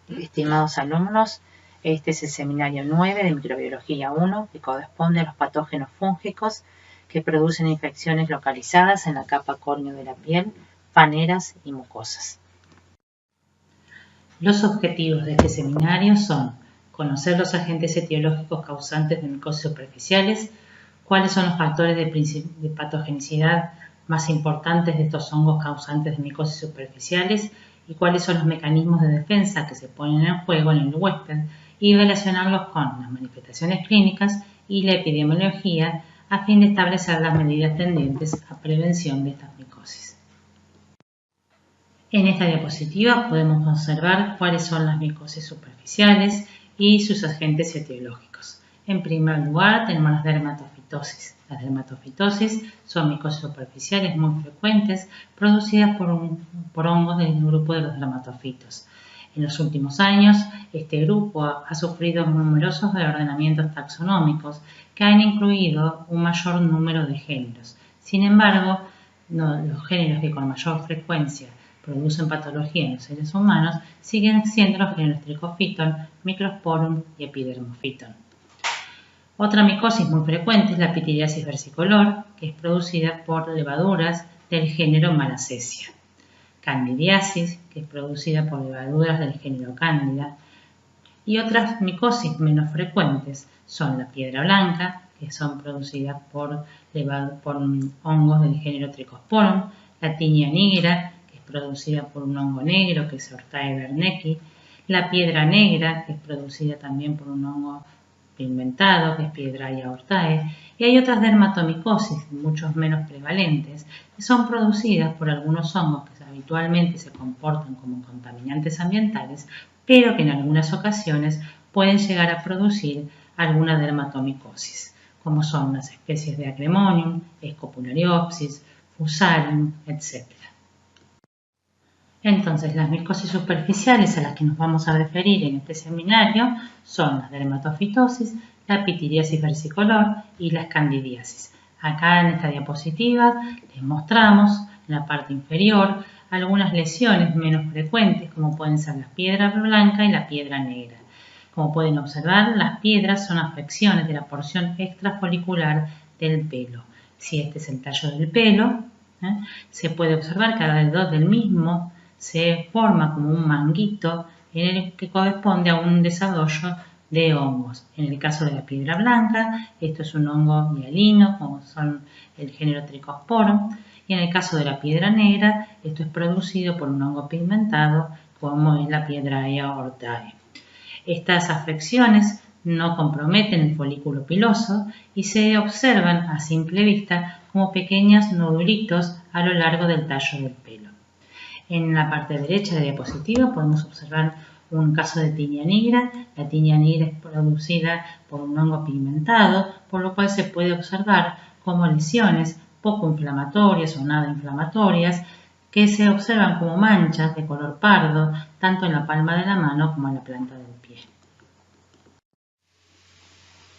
Estimados alumnos, este es el seminario 9 de Microbiología 1 que corresponde a los patógenos fúngicos que producen infecciones localizadas en la capa córnea de la piel, paneras y mucosas. Los objetivos de este seminario son conocer los agentes etiológicos causantes de micosis superficiales, cuáles son los factores de patogenicidad más importantes de estos hongos causantes de micosis superficiales y cuáles son los mecanismos de defensa que se ponen en juego en el huésped y relacionarlos con las manifestaciones clínicas y la epidemiología a fin de establecer las medidas tendientes a prevención de estas micosis. En esta diapositiva podemos observar cuáles son las micosis superficiales y sus agentes etiológicos. En primer lugar tenemos las dermatofitosis. Las dermatofitosis son micosis superficiales muy frecuentes producidas por hongos del grupo de los dermatofitos. En los últimos años, este grupo ha sufrido numerosos reordenamientos taxonómicos que han incluido un mayor número de géneros. Sin embargo, los géneros que con mayor frecuencia producen patología en los seres humanos siguen siendo los géneros Trichophyton, Microsporum y Epidermophyton. Otra micosis muy frecuente es la pityriasis versicolor, que es producida por levaduras del género Malassezia. Candidiasis, que es producida por levaduras del género Candida. Y otras micosis menos frecuentes son la piedra blanca, que son producidas por hongos del género Trichosporum, la tinea nigra, que es producida por un hongo negro, que es Ortae werneckii, la piedra negra, que es producida también por un hongo pigmentado, que es Piedrahia ortae, y hay otras dermatomicosis, mucho menos prevalentes, que son producidas por algunos hongos que habitualmente se comportan como contaminantes ambientales, pero que en algunas ocasiones pueden llegar a producir alguna dermatomicosis, como son las especies de Acremonium, Scopulariopsis, Fusarium, etc. Entonces, las micosis superficiales a las que nos vamos a referir en este seminario son las dermatofitosis, la pityriasis versicolor y las candidiasis. Acá en esta diapositiva les mostramos en la parte inferior algunas lesiones menos frecuentes como pueden ser la piedra blanca y la piedra negra. Como pueden observar, las piedras son afecciones de la porción extrafolicular del pelo. Si este es el tallo del pelo, se puede observar que alrededor del mismo se forma como un manguito en el que corresponde a un desarrollo de hongos. En el caso de la piedra blanca, esto es un hongo hialino, como son el género Trichosporum, y en el caso de la piedra negra, esto es producido por un hongo pigmentado, como es la Piedrahia ortae. Estas afecciones no comprometen el folículo piloso y se observan a simple vista como pequeños nodulitos a lo largo del tallo del pelo. En la parte derecha de la diapositiva podemos observar un caso de tinea nigra. La tinea nigra es producida por un hongo pigmentado, por lo cual se puede observar como lesiones poco inflamatorias o nada inflamatorias que se observan como manchas de color pardo tanto en la palma de la mano como en la planta del pie.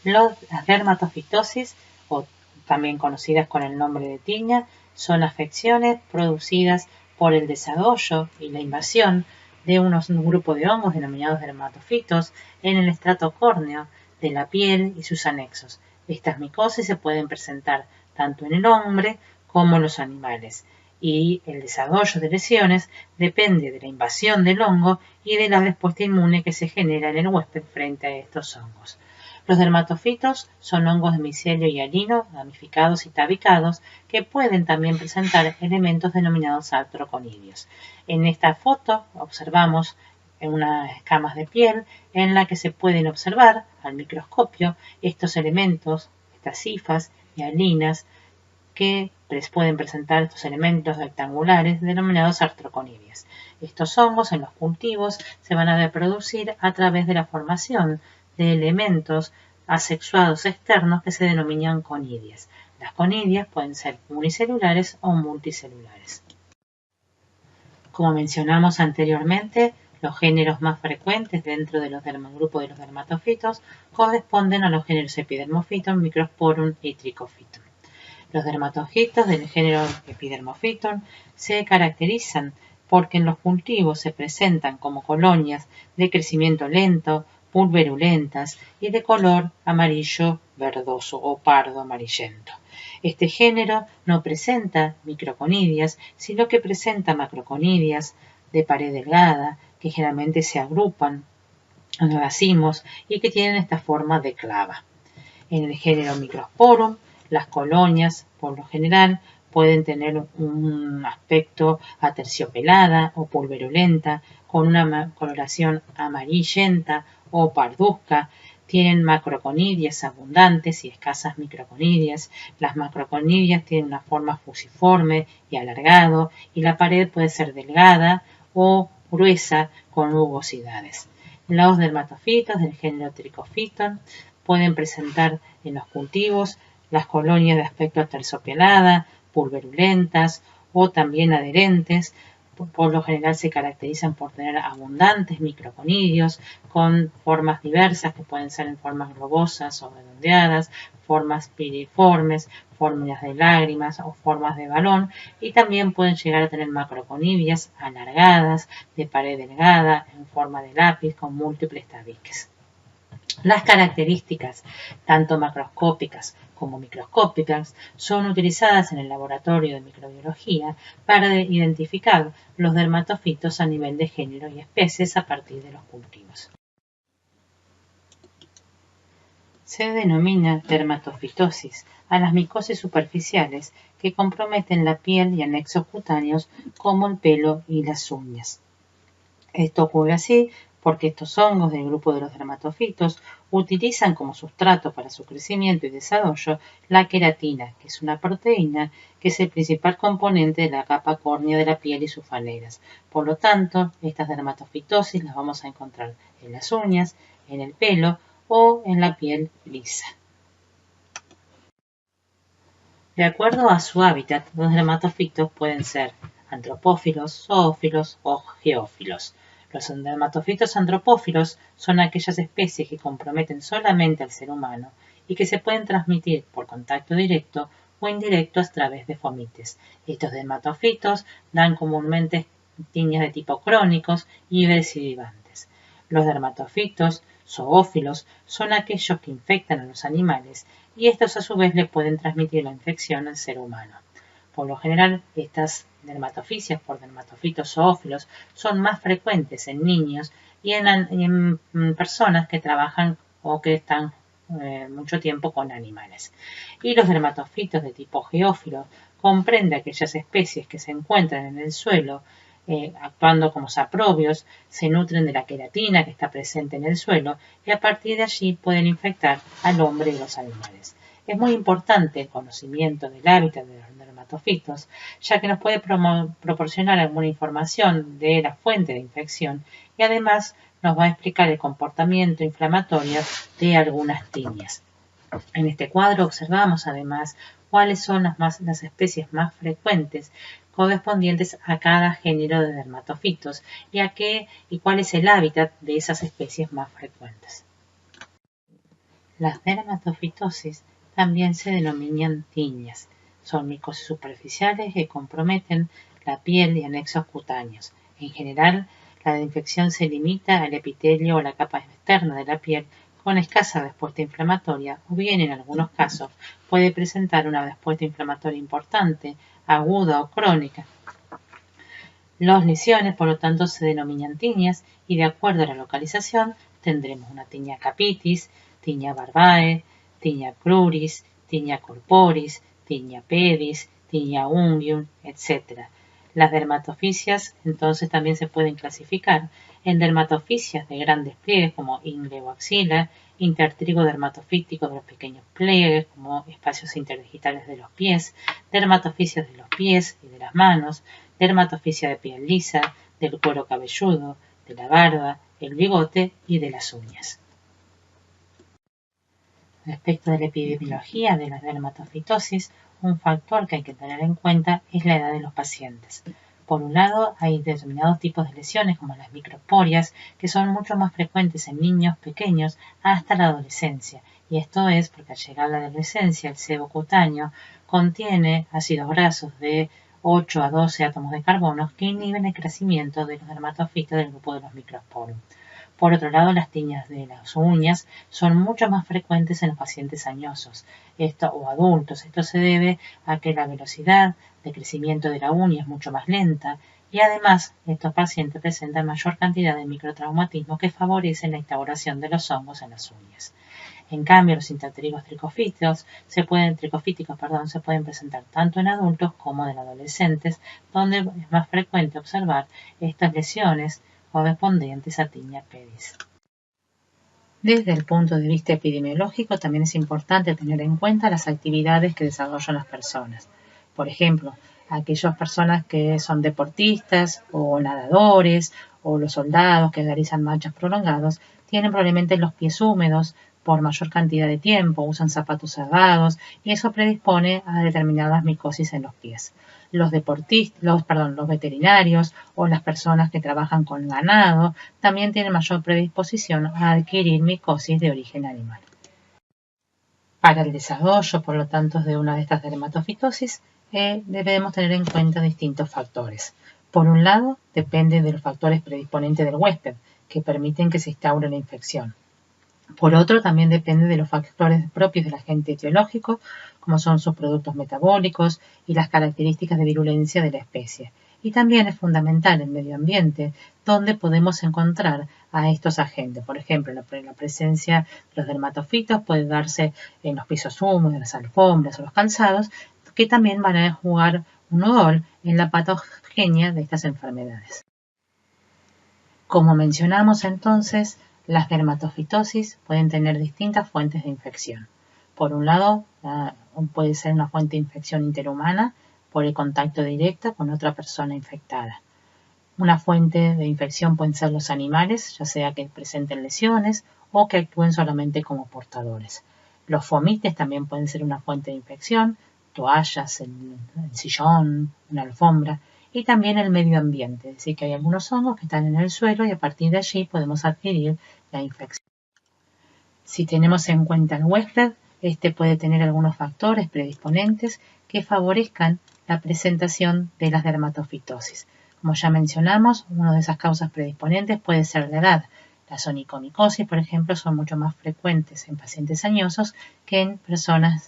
Las dermatofitosis, o también conocidas con el nombre de tiña, son afecciones producidas por el desarrollo y la invasión de un grupo de hongos denominados dermatofitos en el estrato córneo de la piel y sus anexos. Estas micosis se pueden presentar tanto en el hombre como en los animales y el desarrollo de lesiones depende de la invasión del hongo y de la respuesta inmune que se genera en el huésped frente a estos hongos. Los dermatofitos son hongos de micelio hialino, ramificados y tabicados, que pueden también presentar elementos denominados artroconidios. En esta foto observamos unas escamas de piel en la que se pueden observar al microscopio estos elementos, estas hifas hialinas, que pueden presentar estos elementos rectangulares denominados artroconidios. Estos hongos en los cultivos se van a reproducir a través de la formación de elementos asexuados externos que se denominan conidias. Las conidias pueden ser unicelulares o multicelulares. Como mencionamos anteriormente, los géneros más frecuentes dentro de grupo de los dermatofitos corresponden a los géneros Epidermophyton, Microsporum y Trichophyton. Los dermatofitos del género Epidermophyton se caracterizan porque en los cultivos se presentan como colonias de crecimiento lento, pulverulentas y de color amarillo verdoso o pardo amarillento. Este género no presenta microconidias, sino que presenta macroconidias de pared delgada, que generalmente se agrupan en racimos y que tienen esta forma de clava. En el género Microsporum, las colonias, por lo general, pueden tener un aspecto aterciopelada o pulverulenta, con una coloración amarillenta o parduzca. Tienen macroconidias abundantes y escasas microconidias. Las macroconidias tienen una forma fusiforme y alargado, y la pared puede ser delgada o gruesa con rugosidades. Los dermatofitos del género Trichophyton pueden presentar en los cultivos las colonias de aspecto aterciopelada, pulverulentas o también adherentes. Por lo general se caracterizan por tener abundantes microconidios con formas diversas que pueden ser en formas globosas o redondeadas, formas piriformes, formas de lágrimas o formas de balón, y también pueden llegar a tener macroconidias alargadas, de pared delgada, en forma de lápiz con múltiples tabiques. Las características, tanto macroscópicas como microscópicas, son utilizadas en el laboratorio de microbiología para identificar los dermatofitos a nivel de género y especies a partir de los cultivos. Se denomina dermatofitosis a las micosis superficiales que comprometen la piel y anexos cutáneos como el pelo y las uñas. Esto ocurre así porque estos hongos del grupo de los dermatofitos utilizan como sustrato para su crecimiento y desarrollo la queratina, que es una proteína que es el principal componente de la capa córnea de la piel y sus faleras. Por lo tanto, estas dermatofitosis las vamos a encontrar en las uñas, en el pelo o en la piel lisa. De acuerdo a su hábitat, los dermatofitos pueden ser antropófilos, zoófilos o geófilos. Los dermatofitos antropófilos son aquellas especies que comprometen solamente al ser humano y que se pueden transmitir por contacto directo o indirecto a través de fomites. Estos dermatofitos dan comúnmente tiñas de tipo crónicos y recidivantes. Los dermatofitos zoófilos son aquellos que infectan a los animales y estos a su vez le pueden transmitir la infección al ser humano. Por lo general, estas dermatofisias por dermatofitos zoófilos son más frecuentes en niños y en personas que trabajan o que están mucho tiempo con animales. Y los dermatofitos de tipo geófilo comprenden aquellas especies que se encuentran en el suelo actuando como saprobios, se nutren de la queratina que está presente en el suelo y a partir de allí pueden infectar al hombre y los animales. Es muy importante el conocimiento del hábitat de los dermatofitos, ya que nos puede proporcionar alguna información de la fuente de infección y además nos va a explicar el comportamiento inflamatorio de algunas tiñas. En este cuadro observamos además cuáles son las especies más frecuentes correspondientes a cada género de dermatofitos y cuál es el hábitat de esas especies más frecuentes. Las dermatofitosis también se denominan tiñas. Son micosis superficiales que comprometen la piel y anexos cutáneos. En general, la infección se limita al epitelio o la capa externa de la piel con escasa respuesta inflamatoria o bien en algunos casos puede presentar una respuesta inflamatoria importante, aguda o crónica. Las lesiones, por lo tanto, se denominan tiñas y de acuerdo a la localización tendremos una tiña capitis, tiña barbae, tiña cruris, tiña corporis, tiña pedis, tiña unguium, etc. Las dermatofisias entonces también se pueden clasificar en dermatofisias de grandes pliegues como ingle o axila, intertrigo dermatofítico de los pequeños pliegues como espacios interdigitales de los pies, dermatofisias de los pies y de las manos, dermatofisia de piel lisa, del cuero cabelludo, de la barba, el bigote y de las uñas. Respecto de la epidemiología de la dermatofitosis, un factor que hay que tener en cuenta es la edad de los pacientes. Por un lado, hay determinados tipos de lesiones como las microporias, que son mucho más frecuentes en niños pequeños hasta la adolescencia, y esto es porque al llegar a la adolescencia el sebo cutáneo contiene ácidos grasos de 8 a 12 átomos de carbono que inhiben el crecimiento de los dermatofitos del grupo de los microsporum. Por otro lado, las tiñas de las uñas son mucho más frecuentes en los pacientes añosos o adultos. Esto se debe a que la velocidad de crecimiento de la uña es mucho más lenta y además estos pacientes presentan mayor cantidad de microtraumatismos que favorecen la instauración de los hongos en las uñas. En cambio, los intertrigo tricofíticos se pueden presentar tanto en adultos como en adolescentes, donde es más frecuente observar estas lesiones correspondientes a tiña pedis. Desde el punto de vista epidemiológico, también es importante tener en cuenta las actividades que desarrollan las personas. Por ejemplo, aquellas personas que son deportistas o nadadores o los soldados que realizan marchas prolongadas tienen probablemente los pies húmedos por mayor cantidad de tiempo, usan zapatos cerrados y eso predispone a determinadas micosis en los pies. Los veterinarios o las personas que trabajan con ganado también tienen mayor predisposición a adquirir micosis de origen animal. Para el desarrollo, por lo tanto, de una de estas dermatofitosis, debemos tener en cuenta distintos factores. Por un lado, depende de los factores predisponentes del huésped, que permiten que se instaure la infección. Por otro, también depende de los factores propios del agente etiológico, como son sus productos metabólicos y las características de virulencia de la especie. Y también es fundamental el medio ambiente, donde podemos encontrar a estos agentes. Por ejemplo, la presencia de los dermatofitos puede darse en los pisos húmedos, en las alfombras o los calzados, que también van a jugar un rol en la patogenia de estas enfermedades. Como mencionamos entonces, las dermatofitosis pueden tener distintas fuentes de infección. Por un lado, puede ser una fuente de infección interhumana por el contacto directo con otra persona infectada. Una fuente de infección pueden ser los animales, ya sea que presenten lesiones o que actúen solamente como portadores. Los fomites también pueden ser una fuente de infección, toallas, el sillón, una alfombra, y también el medio ambiente, es decir, que hay algunos hongos que están en el suelo y a partir de allí podemos adquirir la infección. Si tenemos en cuenta el huésped, este puede tener algunos factores predisponentes que favorezcan la presentación de las dermatofitosis. Como ya mencionamos, una de esas causas predisponentes puede ser la edad. Las onicomicosis, por ejemplo, son mucho más frecuentes en pacientes añosos que en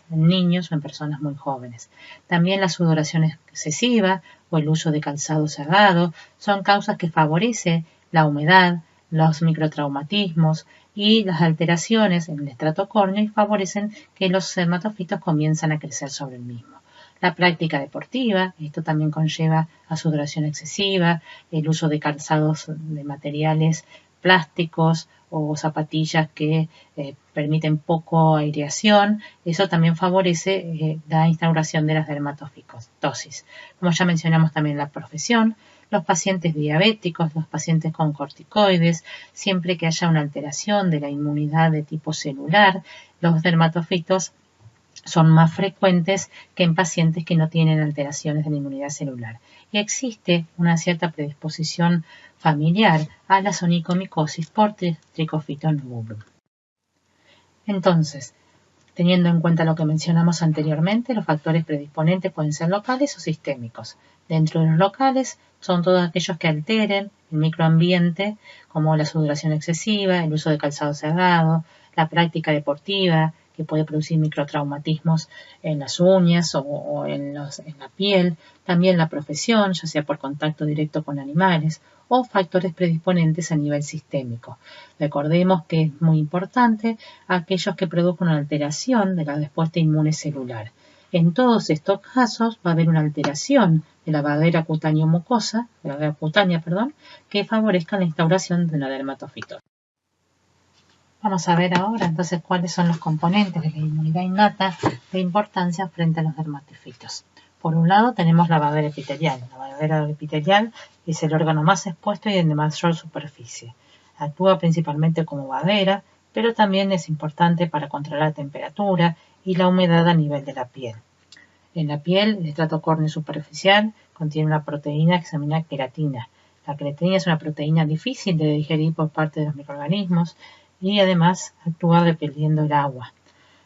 niños o en personas muy jóvenes. También la sudoración excesiva o el uso de calzado cerrado son causas que favorecen la humedad, los microtraumatismos y las alteraciones en el estrato córneo y favorecen que los dermatofitos comiencen a crecer sobre el mismo. La práctica deportiva, esto también conlleva a sudoración excesiva, el uso de calzados de materiales plásticos o zapatillas que permiten poco aireación, eso también favorece la instauración de las dermatofitosis. Como ya mencionamos también la profesión, los pacientes diabéticos, los pacientes con corticoides, siempre que haya una alteración de la inmunidad de tipo celular, los dermatofitos son más frecuentes que en pacientes que no tienen alteraciones de la inmunidad celular. Y existe una cierta predisposición familiar a la onicomicosis por Trichophyton rubrum. Entonces, teniendo en cuenta lo que mencionamos anteriormente, los factores predisponentes pueden ser locales o sistémicos. Dentro de los locales son todos aquellos que alteren el microambiente, como la sudoración excesiva, el uso de calzado cerrado, la práctica deportiva, que puede producir microtraumatismos en las uñas o en la piel, también la profesión, ya sea por contacto directo con animales, o factores predisponentes a nivel sistémico. Recordemos que es muy importante aquellos que produzcan una alteración de la respuesta inmune celular. En todos estos casos va a haber una alteración de la barrera cutáneo-mucosa, que favorezca la instauración de una dermatofitosis. Vamos a ver ahora entonces cuáles son los componentes de la inmunidad innata de importancia frente a los dermatofitos. Por un lado tenemos la barrera epitelial. La barrera epitelial es el órgano más expuesto y de mayor superficie. Actúa principalmente como barrera, pero también es importante para controlar la temperatura y la humedad a nivel de la piel. En la piel, el estrato córneo superficial contiene una proteína que se denomina queratina. La queratina es una proteína difícil de digerir por parte de los microorganismos y además actúa repeliendo el agua.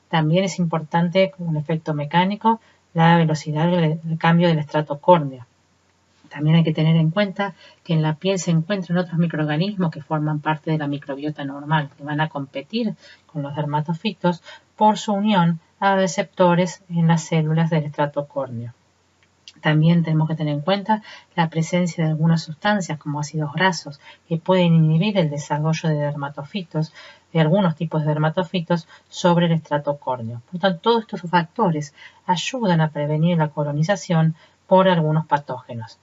También es importante un efecto mecánico la velocidad del cambio del estrato córneo. También hay que tener en cuenta que en la piel se encuentran otros microorganismos que forman parte de la microbiota normal, que van a competir con los dermatofitos por su unión a receptores en las células del estrato córneo. También tenemos que tener en cuenta la presencia de algunas sustancias como ácidos grasos que pueden inhibir el desarrollo de dermatofitos, de algunos tipos de dermatofitos sobre el estrato córneo. Por lo tanto, todos estos factores ayudan a prevenir la colonización por algunos patógenos.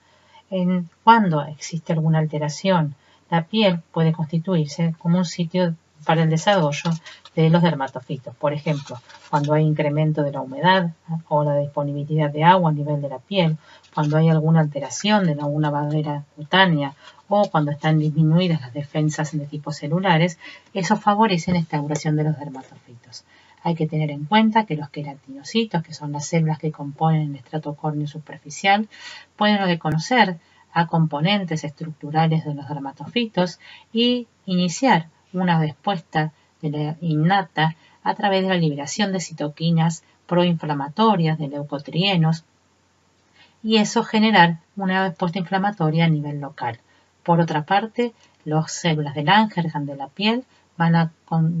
Cuando existe alguna alteración, la piel puede constituirse como un sitio para el desarrollo de los dermatofitos. Por ejemplo, cuando hay incremento de la humedad o la disponibilidad de agua a nivel de la piel, cuando hay alguna alteración de alguna barrera cutánea o cuando están disminuidas las defensas de tipo celulares, eso favorece la instauración de los dermatofitos. Hay que tener en cuenta que los queratinocitos, que son las células que componen el estrato córneo superficial, pueden reconocer a componentes estructurales de los dermatofitos y iniciar una respuesta innata a través de la liberación de citoquinas proinflamatorias, de leucotrienos, y eso generar una respuesta inflamatoria a nivel local. Por otra parte, las células del Langerhans de la piel van a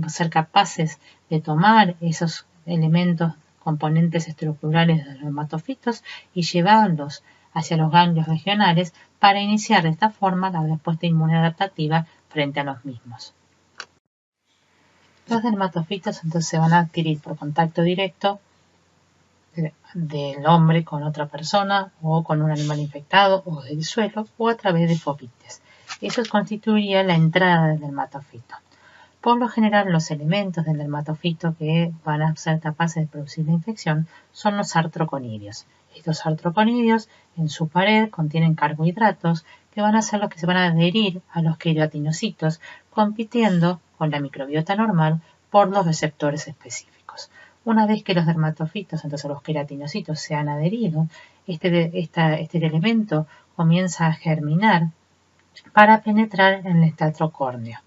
ser capaces de tomar esos elementos, componentes estructurales de los dermatofitos y llevarlos hacia los ganglios regionales para iniciar de esta forma la respuesta inmune adaptativa frente a los mismos. Los dermatofitos entonces se van a adquirir por contacto directo del hombre con otra persona o con un animal infectado o del suelo o a través de fomites. Eso constituiría la entrada del dermatofito. Por lo general, los elementos del dermatofito que van a ser capaces de producir la infección son los artroconidios. Estos artroconidios en su pared contienen carbohidratos que van a ser los que se van a adherir a los queratinocitos, compitiendo con la microbiota normal por los receptores específicos. Una vez que los dermatofitos, entonces los queratinocitos, se han adherido, este elemento comienza a germinar para penetrar en el estrato córneo.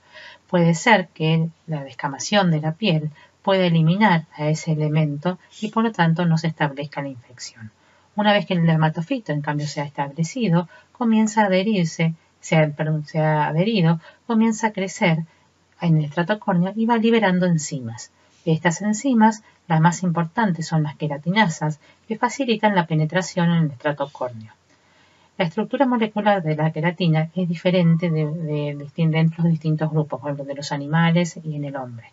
Puede ser que la descamación de la piel pueda eliminar a ese elemento y por lo tanto no se establezca la infección. Una vez que el dermatofito en cambio se ha establecido, comienza a adherirse, se ha adherido, comienza a crecer en el estrato córneo y va liberando enzimas. De estas enzimas, las más importantes son las queratinasas, que facilitan la penetración en el estrato córneo. La estructura molecular de la queratina es diferente dentro de distintos grupos, por ejemplo, de los animales y en el hombre.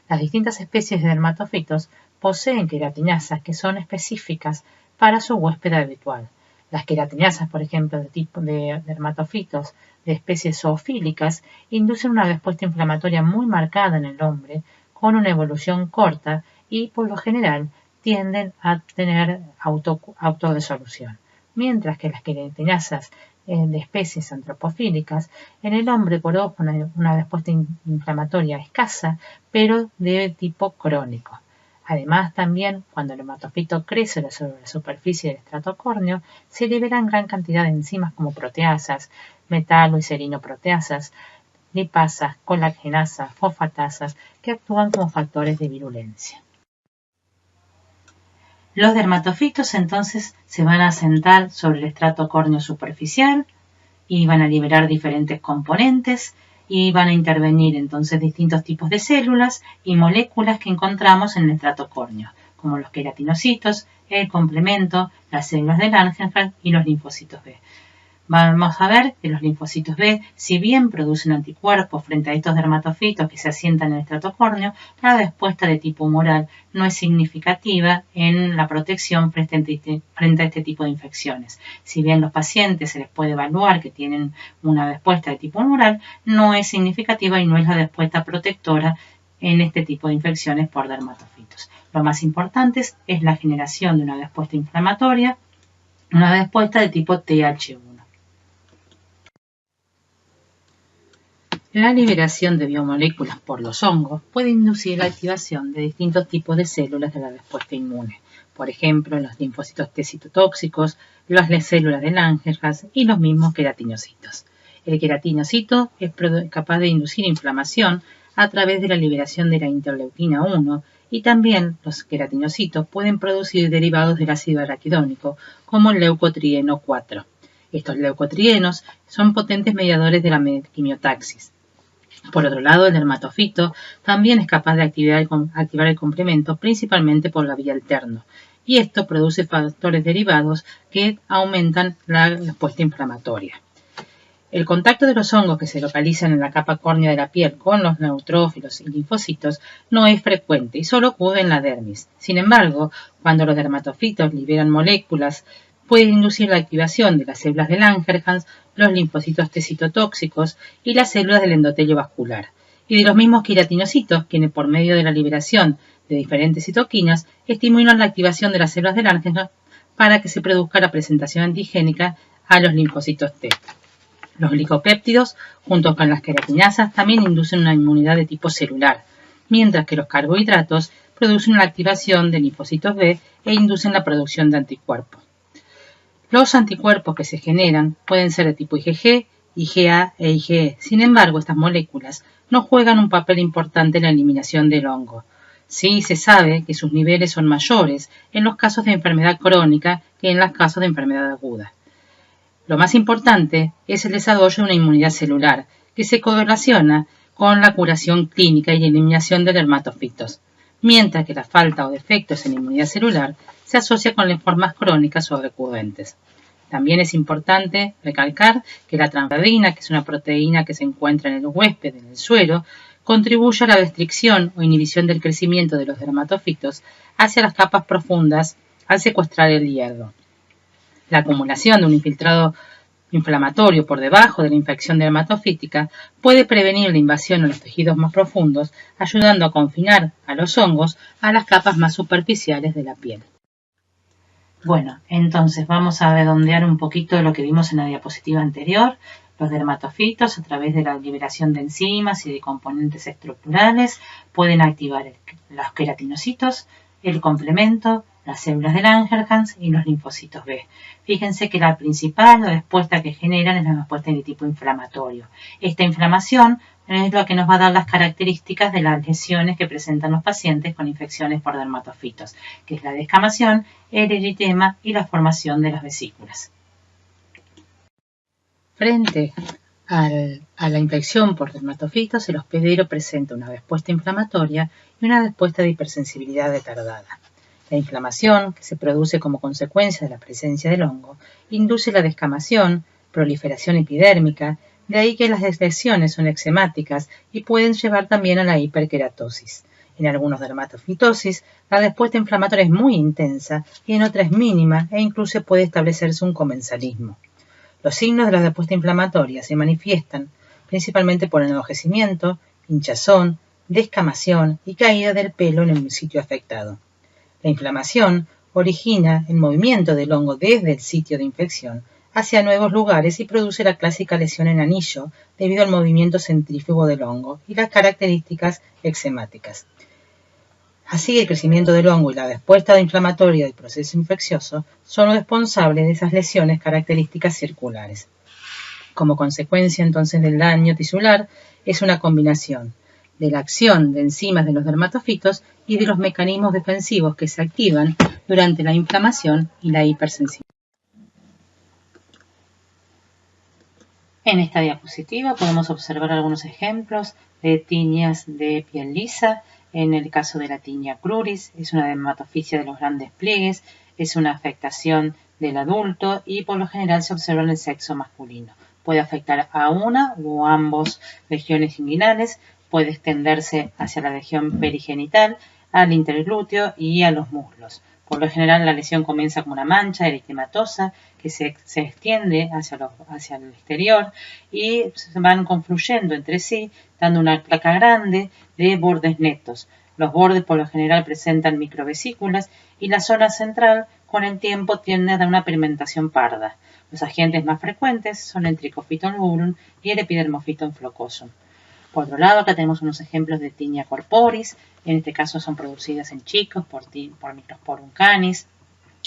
Las distintas especies de dermatofitos poseen queratinasas que son específicas para su huésped habitual. Las queratinasas, por ejemplo, de tipo de dermatofitos de especies zoofílicas, inducen una respuesta inflamatoria muy marcada en el hombre, con una evolución corta y, por lo general, tienden a tener autoresolución. Mientras que las queratinasas de especies antropofílicas en el hombre provocan una respuesta inflamatoria escasa, pero de tipo crónico. Además, también, cuando el dermatofito crece sobre la superficie del estrato córneo, se liberan gran cantidad de enzimas como proteasas, metalo y serinoproteasas, lipasas, colagenasas, fosfatasas, que actúan como factores de virulencia. Los dermatofitos entonces se van a asentar sobre el estrato córneo superficial y van a liberar diferentes componentes y van a intervenir entonces distintos tipos de células y moléculas que encontramos en el estrato córneo, como los queratinocitos, el complemento, las células del Langerhans y los linfocitos B. Vamos a ver que los linfocitos B, si bien producen anticuerpos frente a estos dermatofitos que se asientan en el estrato córneo, la respuesta de tipo humoral no es significativa en la protección frente a este tipo de infecciones. Si bien los pacientes se les puede evaluar que tienen una respuesta de tipo humoral, no es significativa y no es la respuesta protectora en este tipo de infecciones por dermatofitos. Lo más importante es la generación de una respuesta inflamatoria, una respuesta de tipo Th1. La liberación de biomoléculas por los hongos puede inducir la activación de distintos tipos de células de la respuesta inmune. Por ejemplo, los linfocitos T citotóxicos, las células de Langerhans y los mismos queratinocitos. El queratinocito es capaz de inducir inflamación a través de la liberación de la interleuquina 1 y también los queratinocitos pueden producir derivados del ácido araquidónico, como el leucotrieno 4. Estos leucotrienos son potentes mediadores de la quimiotaxis. Por otro lado, el dermatofito también es capaz de activar el complemento, principalmente por la vía alterna, y esto produce factores derivados que aumentan la respuesta inflamatoria. El contacto de los hongos que se localizan en la capa córnea de la piel con los neutrófilos y linfocitos no es frecuente y solo ocurre en la dermis. Sin embargo, cuando los dermatofitos liberan moléculas, puede inducir la activación de las células de Langerhans, los linfocitos T citotóxicos y las células del endotelio vascular, y de los mismos queratinocitos, quienes por medio de la liberación de diferentes citoquinas estimulan la activación de las células de Langerhans para que se produzca la presentación antigénica a los linfocitos T. Los glicopéptidos, junto con las queratinasas, también inducen una inmunidad de tipo celular, mientras que los carbohidratos producen una activación de linfocitos B e inducen la producción de anticuerpos. Los anticuerpos que se generan pueden ser de tipo IgG, IgA e IgE. Sin embargo, estas moléculas no juegan un papel importante en la eliminación del hongo. Sí se sabe que sus niveles son mayores en los casos de enfermedad crónica que en los casos de enfermedad aguda. Lo más importante es el desarrollo de una inmunidad celular, que se correlaciona con la curación clínica y eliminación de dermatofitos, mientras que la falta o defectos en la inmunidad celular se asocia con las formas crónicas o recurrentes. También es importante recalcar que la transferrina, que es una proteína que se encuentra en el huésped, en el suero, contribuye a la restricción o inhibición del crecimiento de los dermatofitos hacia las capas profundas al secuestrar el hierro. La acumulación de un infiltrado inflamatorio por debajo de la infección dermatofítica puede prevenir la invasión a los tejidos más profundos, ayudando a confinar a los hongos a las capas más superficiales de la piel. Bueno, entonces vamos a redondear un poquito de lo que vimos en la diapositiva anterior. Los dermatofitos, a través de la liberación de enzimas y de componentes estructurales, pueden activar los queratinocitos, el complemento, las células de Langerhans y los linfocitos B. Fíjense que la principal respuesta que generan es la respuesta de tipo inflamatorio. Esta inflamación es lo que nos va a dar las características de las lesiones que presentan los pacientes con infecciones por dermatofitos, que es la descamación, el eritema y la formación de las vesículas. Frente a la infección por dermatofitos, el hospedero presenta una respuesta inflamatoria y una respuesta de hipersensibilidad retardada. La inflamación, que se produce como consecuencia de la presencia del hongo, induce la descamación, proliferación epidérmica, de ahí que las lesiones son eczemáticas y pueden llevar también a la hiperkeratosis. En algunos dermatofitosis, la respuesta inflamatoria es muy intensa y en otras mínima e incluso puede establecerse un comensalismo. Los signos de la respuesta inflamatoria se manifiestan principalmente por enrojecimiento, hinchazón, descamación y caída del pelo en el sitio afectado. La inflamación origina el movimiento del hongo desde el sitio de infección hacia nuevos lugares y produce la clásica lesión en anillo debido al movimiento centrífugo del hongo y las características eczemáticas. Así, el crecimiento del hongo y la respuesta inflamatoria del proceso infeccioso son responsables de esas lesiones características circulares. Como consecuencia entonces del daño tisular, es una combinación de la acción de enzimas de los dermatofitos y de los mecanismos defensivos que se activan durante la inflamación y la hipersensibilidad. En esta diapositiva podemos observar algunos ejemplos de tiñas de piel lisa. En el caso de la tiña cruris, es una dermatoficia de los grandes pliegues, es una afectación del adulto y por lo general se observa en el sexo masculino. Puede afectar a una o ambas regiones inguinales, puede extenderse hacia la región perigenital, al interglúteo y a los muslos. Por lo general la lesión comienza como una mancha eritematosa que se extiende hacia el exterior y se van confluyendo entre sí, dando una placa grande de bordes netos. Los bordes por lo general presentan microvesículas y la zona central con el tiempo tiende a dar una pigmentación parda. Los agentes más frecuentes son el Trichophyton rubrum y el Epidermophyton flocosum. Por otro lado, acá tenemos unos ejemplos de tiña corporis. En este caso son producidas en chicos por Microsporum canis.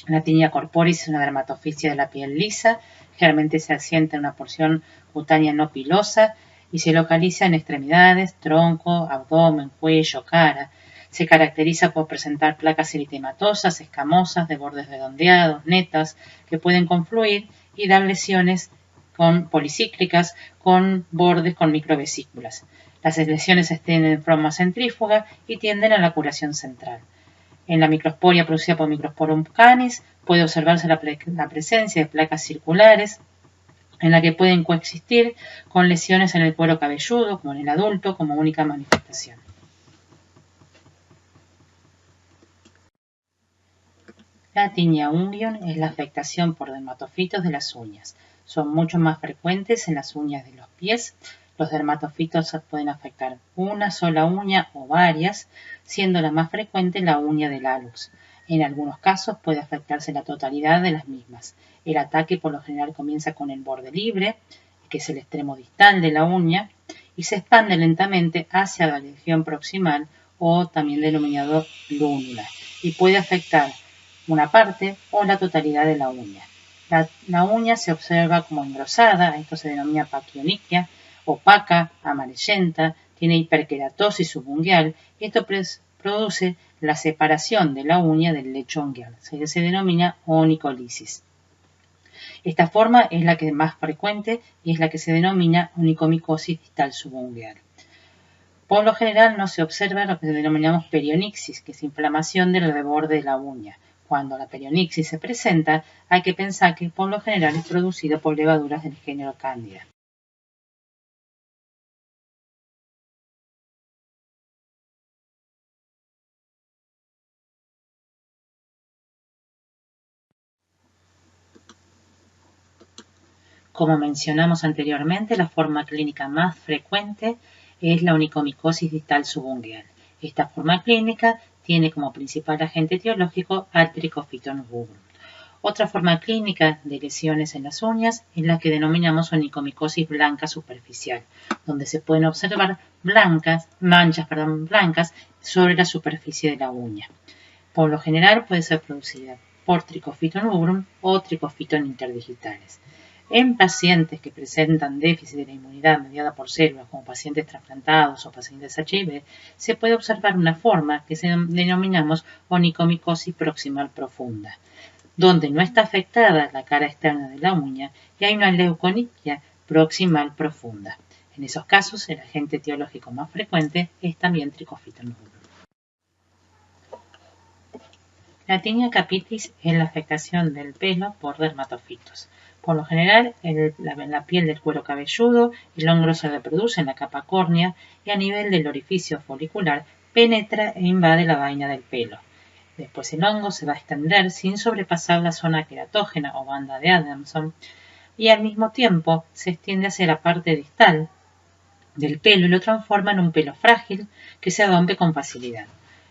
La tiña corporis es una dermatoficia de la piel lisa. Generalmente se asienta en una porción cutánea no pilosa y se localiza en extremidades, tronco, abdomen, cuello, cara. Se caracteriza por presentar placas eritematosas, escamosas, de bordes redondeados, netas, que pueden confluir y dar lesiones policíclicas con bordes con microvesículas. Las lesiones se extienden en forma centrífuga y tienden a la curación central. En la microsporia producida por Microsporum canis puede observarse la presencia de placas circulares en la que pueden coexistir con lesiones en el cuero cabelludo, como en el adulto, como única manifestación. La tinea unguium es la afectación por dermatofitos de las uñas. Son mucho más frecuentes en las uñas de los pies. Los dermatofitos pueden afectar una sola uña o varias, siendo la más frecuente la uña del hallux. En algunos casos puede afectarse la totalidad de las mismas. El ataque por lo general comienza con el borde libre, que es el extremo distal de la uña, y se expande lentamente hacia la región proximal o también denominado lúnula, y puede afectar una parte o la totalidad de la uña. La uña se observa como engrosada, esto se denomina paquioniquia, opaca, amarillenta, tiene hiperkeratosis subungueal y esto produce la separación de la uña del lecho ungueal, se denomina onicolisis. Esta forma es la que es más frecuente y es la que se denomina onicomicosis distal subungueal. Por lo general no se observa lo que denominamos perionixis, que es inflamación del reborde de la uña. Cuando la perionixis se presenta, hay que pensar que por lo general es producido por levaduras del género Cándida. Como mencionamos anteriormente, la forma clínica más frecuente es la onicomicosis distal subungueal. Esta forma clínica tiene como principal agente etiológico al Trichophyton rubrum. Otra forma clínica de lesiones en las uñas es la que denominamos onicomicosis blanca superficial, donde se pueden observar manchas blancas sobre la superficie de la uña. Por lo general puede ser producida por Trichophyton rubrum o Trichophyton interdigitales. En pacientes que presentan déficit de la inmunidad mediada por células, como pacientes trasplantados o pacientes HIV, se puede observar una forma que denominamos onicomicosis proximal profunda, donde no está afectada la cara externa de la uña y hay una leuconiquia proximal profunda. En esos casos, el agente etiológico más frecuente es también Trichophyton rubrum. La tinea capitis es la afectación del pelo por dermatofitos. Por lo general, en la piel del cuero cabelludo, el hongo se reproduce en la capa córnea y a nivel del orificio folicular penetra e invade la vaina del pelo. Después el hongo se va a extender sin sobrepasar la zona queratógena o banda de Adamson y al mismo tiempo se extiende hacia la parte distal del pelo y lo transforma en un pelo frágil que se rompe con facilidad.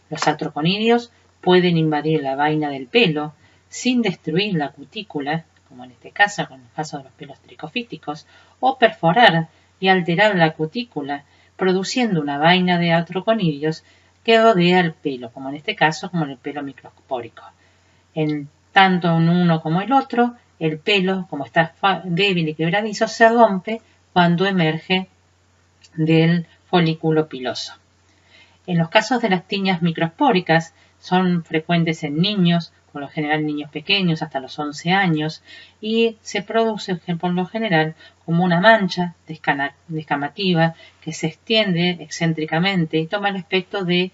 Los artroconidios pueden invadir la vaina del pelo sin destruir la cutícula, como en este caso, con el caso de los pelos tricofíticos, o perforar y alterar la cutícula, produciendo una vaina de artroconidios que rodea el pelo, como en este caso, como en el pelo microspórico. Tanto en uno como el otro, el pelo, como está débil y quebradizo, se rompe cuando emerge del folículo piloso. En los casos de las tiñas microspóricas, son frecuentes en niños, por lo general niños pequeños hasta los 11 años, y se produce por lo general como una mancha descamativa que se extiende excéntricamente y toma el aspecto de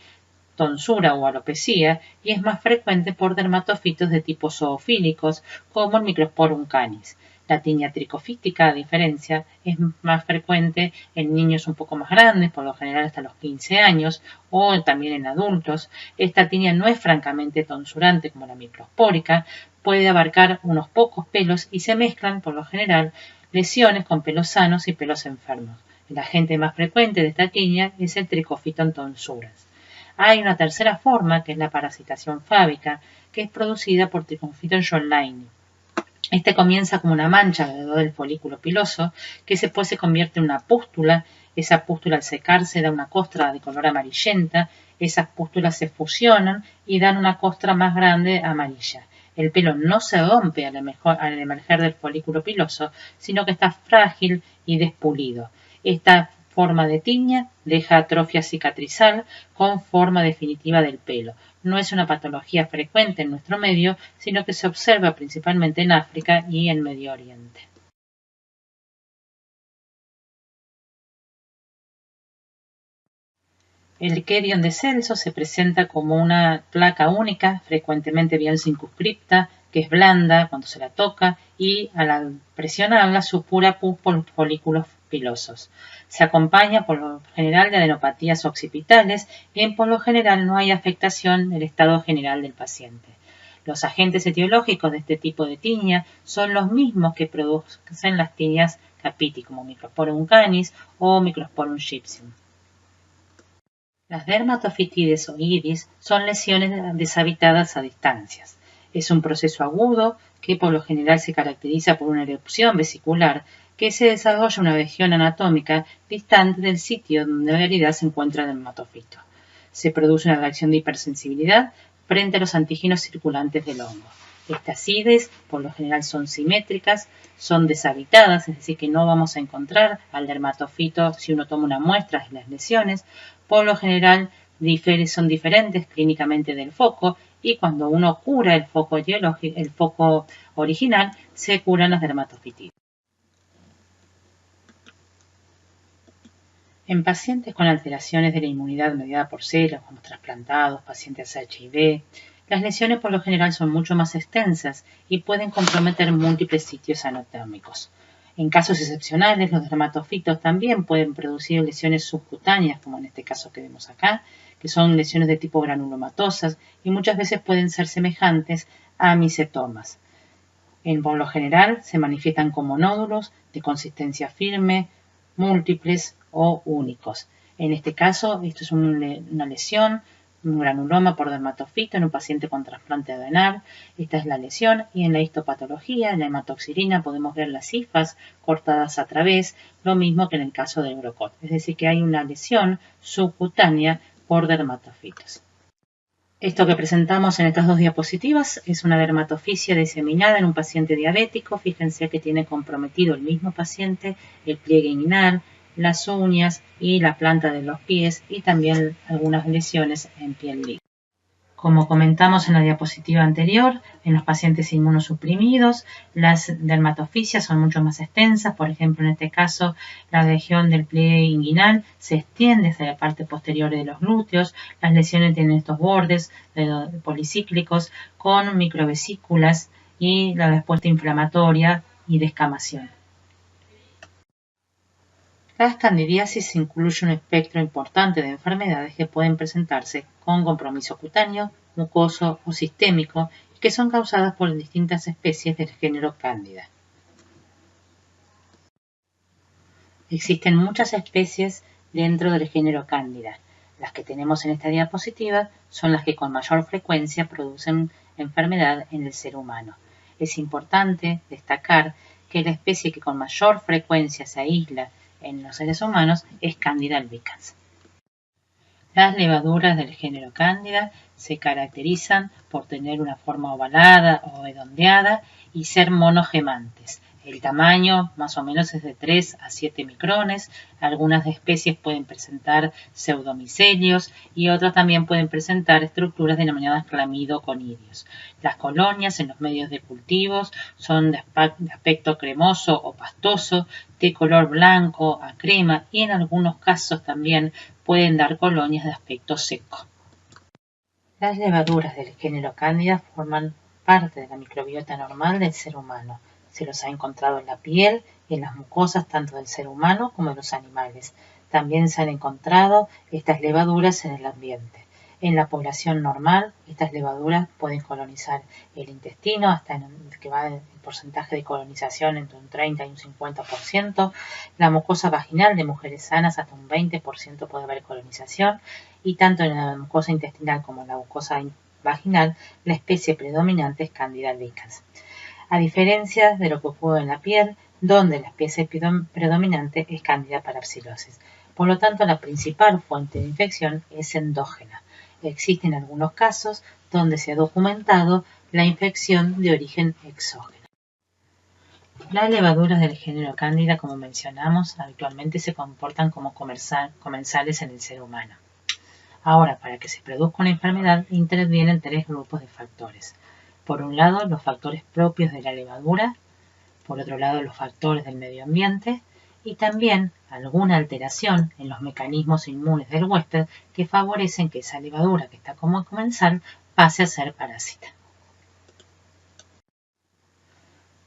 tonsura o alopecia y es más frecuente por dermatofitos de tipo zoofílicos como el Microsporum canis. La tiña tricofítica, a diferencia, es más frecuente en niños un poco más grandes, por lo general hasta los 15 años, o también en adultos. Esta tiña no es francamente tonsurante como la microspórica, puede abarcar unos pocos pelos y se mezclan, por lo general, lesiones con pelos sanos y pelos enfermos. El agente más frecuente de esta tiña es el Trichophyton tonsuras. Hay una tercera forma, que es la parasitación fábica, que es producida por Trichophyton jolini. Este comienza como una mancha alrededor del folículo piloso, que después se convierte en una pústula. Esa pústula al secarse da una costra de color amarillenta. Esas pústulas se fusionan y dan una costra más grande amarilla. El pelo no se rompe al emerger del folículo piloso, sino que está frágil y despulido. Esta forma de tiña, deja atrofia cicatrizal con forma definitiva del pelo. No es una patología frecuente en nuestro medio, sino que se observa principalmente en África y en Medio Oriente. El Querion de Celso se presenta como una placa única, frecuentemente bien circunscripta, que es blanda cuando se la toca y al presionarla supura pus por folículos pilosos. Se acompaña por lo general de adenopatías occipitales y por lo general no hay afectación del estado general del paciente. Los agentes etiológicos de este tipo de tiña son los mismos que producen las tiñas capiti, como Microsporum canis o Microsporum gypsum. Las dermatofitides o iris son lesiones deshabitadas a distancias. Es un proceso agudo que por lo general se caracteriza por una erupción vesicular que se desarrolla en una región anatómica distante del sitio donde en realidad se encuentra el dermatofito. Se produce una reacción de hipersensibilidad frente a los antígenos circulantes del hongo. Estas iris por lo general son simétricas, son deshabitadas, es decir, que no vamos a encontrar al dermatofito si uno toma una muestra de las lesiones. Por lo general son diferentes clínicamente del foco y cuando uno cura el foco original, se curan las dermatofitides. En pacientes con alteraciones de la inmunidad mediada por celos, como trasplantados, pacientes HIV, las lesiones por lo general son mucho más extensas y pueden comprometer múltiples sitios anatómicos. En casos excepcionales, los dermatofitos también pueden producir lesiones subcutáneas, como en este caso que vemos acá, que son lesiones de tipo granulomatosas y muchas veces pueden ser semejantes a micetomas. Por lo general, se manifiestan como nódulos de consistencia firme, múltiples o únicos. En este caso, esto es una lesión, un granuloma por dermatofito en un paciente con trasplante adrenal. Esta es la lesión y en la histopatología, en la hematoxilina, podemos ver las hifas cortadas a través, lo mismo que en el caso del Grocod. Es decir, que hay una lesión subcutánea por dermatofitos. Esto que presentamos en estas dos diapositivas es una dermatoficia diseminada en un paciente diabético. Fíjense que tiene comprometido el mismo paciente el pliegue inguinal, las uñas y la planta de los pies y también algunas lesiones en piel líquida. Como comentamos en la diapositiva anterior, en los pacientes inmunosuprimidos, las dermatofisias son mucho más extensas. Por ejemplo, en este caso, la región del pliegue inguinal se extiende hacia la parte posterior de los glúteos. Las lesiones tienen estos bordes policíclicos con microvesículas y la respuesta inflamatoria y descamación. La candidiasis incluye un espectro importante de enfermedades que pueden presentarse con compromiso cutáneo, mucoso o sistémico y que son causadas por distintas especies del género Cándida. Existen muchas especies dentro del género Cándida. Las que tenemos en esta diapositiva son las que con mayor frecuencia producen enfermedad en el ser humano. Es importante destacar que la especie que con mayor frecuencia se aísla en los seres humanos es Candida albicans. Las levaduras del género Cándida se caracterizan por tener una forma ovalada o redondeada y ser monogemantes. El tamaño más o menos es de 3 a 7 micrones. Algunas especies pueden presentar pseudomicelios y otras también pueden presentar estructuras denominadas clamidoconidios. Las colonias en los medios de cultivos son de aspecto cremoso o pastoso, de color blanco a crema y en algunos casos también pueden dar colonias de aspecto seco. Las levaduras del género Cándida forman parte de la microbiota normal del ser humano. Se los ha encontrado en la piel y en las mucosas tanto del ser humano como de los animales. También se han encontrado estas levaduras en el ambiente. En la población normal, estas levaduras pueden colonizar el intestino, hasta que va el porcentaje de colonización entre un 30 y un 50%. La mucosa vaginal de mujeres sanas, hasta un 20% puede haber colonización. Y tanto en la mucosa intestinal como en la mucosa vaginal, la especie predominante es Candida albicans. A diferencia de lo que ocurre en la piel, donde la especie predominante es Candida parapsilosis. Por lo tanto, la principal fuente de infección es endógena. Existen algunos casos donde se ha documentado la infección de origen exógeno. Las levaduras del género Cándida, como mencionamos, habitualmente se comportan como comensales en el ser humano. Ahora, para que se produzca una enfermedad, intervienen tres grupos de factores. Por un lado, los factores propios de la levadura, por otro lado, los factores del medio ambiente y también alguna alteración en los mecanismos inmunes del huésped que favorecen que esa levadura que está como comensal pase a ser parásita.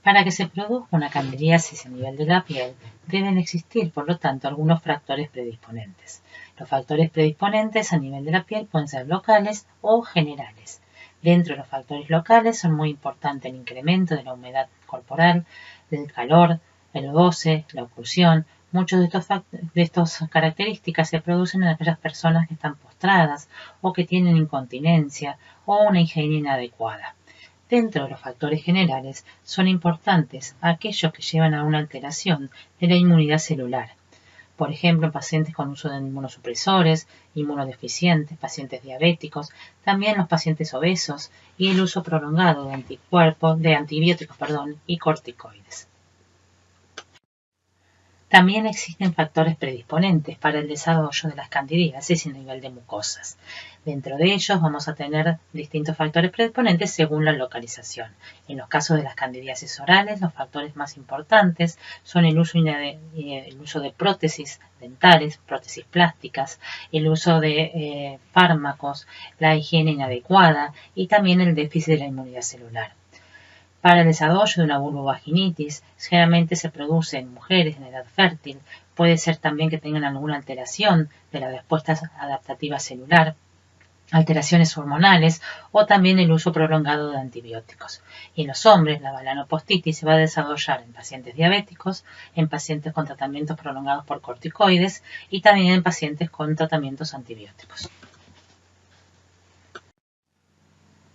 Para que se produzca una candidiasis a nivel de la piel, deben existir, por lo tanto, algunos factores predisponentes. Los factores predisponentes a nivel de la piel pueden ser locales o generales. Dentro de los factores locales son muy importantes el incremento de la humedad corporal, del calor, el goce, la oclusión. Muchas de estas características se producen en aquellas personas que están postradas o que tienen incontinencia o una higiene inadecuada. Dentro de los factores generales son importantes aquellos que llevan a una alteración de la inmunidad celular. Por ejemplo, en pacientes con uso de inmunosupresores, inmunodeficientes, pacientes diabéticos, también los pacientes obesos y el uso prolongado de antibióticos y corticoides. También existen factores predisponentes para el desarrollo de las candidiasis a nivel de mucosas. Dentro de ellos vamos a tener distintos factores predisponentes según la localización. En los casos de las candidiasis orales, los factores más importantes son el uso de prótesis dentales, prótesis plásticas, el uso de fármacos, la higiene inadecuada y también el déficit de la inmunidad celular. Para el desarrollo de una vulvovaginitis, generalmente se produce en mujeres en edad fértil. Puede ser también que tengan alguna alteración de la respuesta adaptativa celular, alteraciones hormonales o también el uso prolongado de antibióticos. Y en los hombres, la balanopostitis se va a desarrollar en pacientes diabéticos, en pacientes con tratamientos prolongados por corticoides y también en pacientes con tratamientos antibióticos.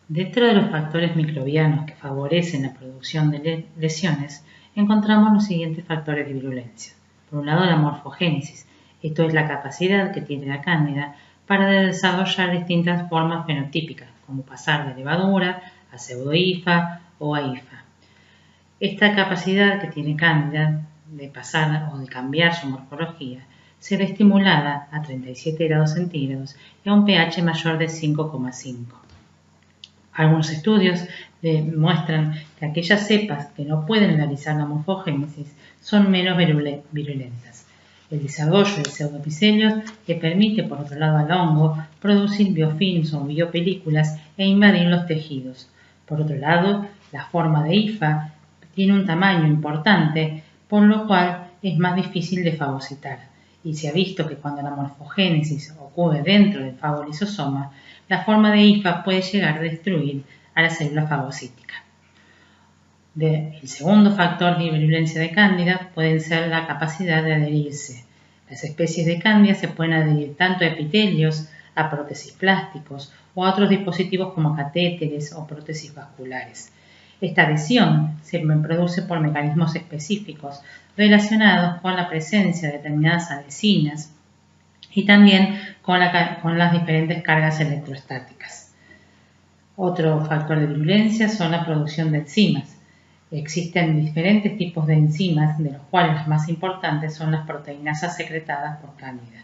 Dentro de los factores microbianos que favorecen la producción de lesiones, encontramos los siguientes factores de virulencia. Por un lado, la morfogénesis. Esto es la capacidad que tiene la cándida para desarrollar distintas formas fenotípicas, como pasar de levadura a pseudohifa o a hifa. Esta capacidad que tiene cándida de pasar o de cambiar su morfología se ve estimulada a 37 grados centígrados y a un pH mayor de 5,5. Algunos estudios demuestran que aquellas cepas que no pueden realizar la morfogénesis son menos virulentas. El desarrollo de pseudoepitelios le permite, por otro lado, al hongo producir biofilms o biopelículas e invadir los tejidos. Por otro lado, la forma de hifa tiene un tamaño importante, por lo cual es más difícil de fagocitar. Y se ha visto que cuando la morfogénesis ocurre dentro del fagolisosoma, la forma de hifa puede llegar a destruir a la célula fagocítica. El segundo factor de virulencia de cándida puede ser la capacidad de adherirse. Las especies de cándida se pueden adherir tanto a epitelios, a prótesis plásticos o a otros dispositivos como catéteres o prótesis vasculares. Esta adhesión se produce por mecanismos específicos relacionados con la presencia de determinadas adhesinas y también con las diferentes cargas electrostáticas. Otro factor de virulencia son la producción de enzimas. Existen diferentes tipos de enzimas, de los cuales las más importantes son las proteinasas secretadas por cándida.